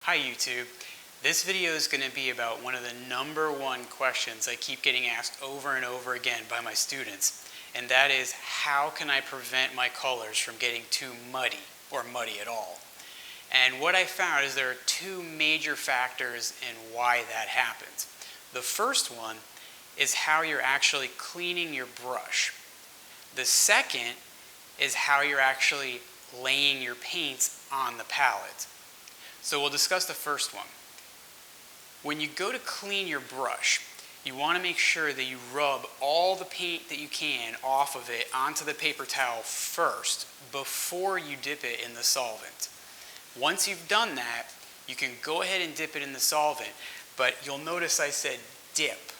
Hi YouTube. This video is going to be about one of the #1 questions I keep getting asked over and over again by my students, and that is, how can I prevent my colors from getting too muddy or muddy at all? And what I found is there are two major factors in why that happens. The first one is how you're actually cleaning your brush. The second is how you're actually laying your paints on the palette. So we'll discuss the first one. When you go to clean your brush, you want to make sure that you rub all the paint that you can off of it onto the paper towel first before you dip it in the solvent. Once you've done that, you can go ahead and dip it in the solvent, but you'll notice I said dip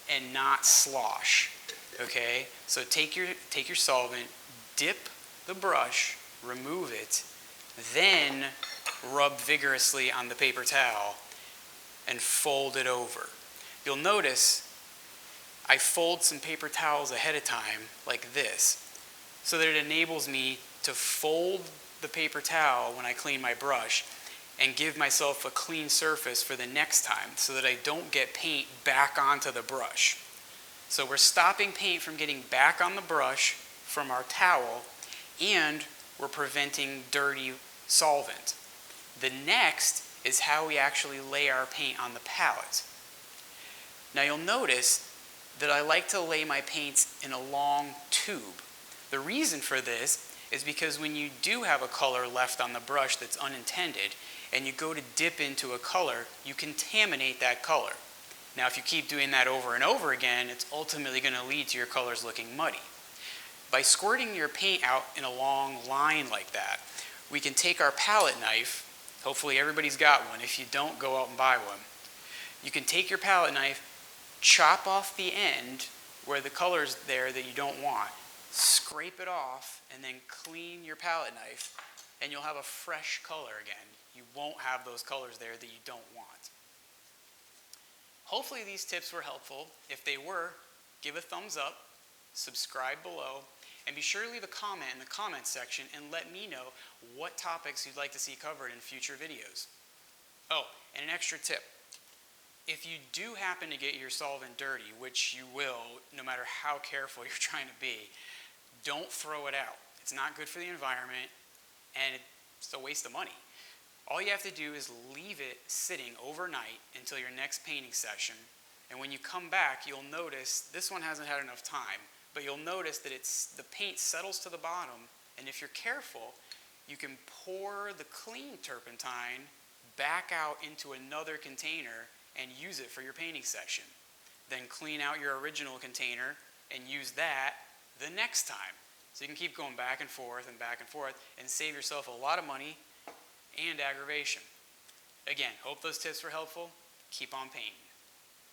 and not slosh. Okay? So take your solvent, dip the brush, remove it, then rub vigorously on the paper towel and fold it over. You'll notice I fold some paper towels ahead of time like this so that it enables me to fold the paper towel when I clean my brush and give myself a clean surface for the next time so that I don't get paint back onto the brush. So we're stopping paint from getting back on the brush from our towel, and we're preventing dirty solvent. The next is how we actually lay our paint on the palette. Now you'll notice that I like to lay my paints in a long tube. The reason for this is because when you do have a color left on the brush that's unintended and you go to dip into a color, you contaminate that color. Now if you keep doing that over and over again, it's ultimately going to lead to your colors looking muddy. By squirting your paint out in a long line like that, we can take our palette knife. Hopefully everybody's got one. If you don't, go out and buy one. You can take your palette knife, chop off the end where the color's there that you don't want, scrape it off, and then clean your palette knife, and you'll have a fresh color again. You won't have those colors there that you don't want. Hopefully these tips were helpful. If they were, give a thumbs up, subscribe below, and be sure to leave a comment in the comments section and let me know what topics you'd like to see covered in future videos. Oh, and an extra tip. If you do happen to get your solvent dirty, which you will no matter how careful you're trying to be, don't throw it out. It's not good for the environment, and it's a waste of money. All you have to do is leave it sitting overnight until your next painting session, and when you come back, you'll notice this one hasn't had enough time, but you'll notice that the paint settles to the bottom, and if you're careful, you can pour the clean turpentine back out into another container and use it for your painting session. Then clean out your original container and use that the next time. So you can keep going back and forth and save yourself a lot of money and aggravation. Again, hope those tips were helpful. Keep on painting.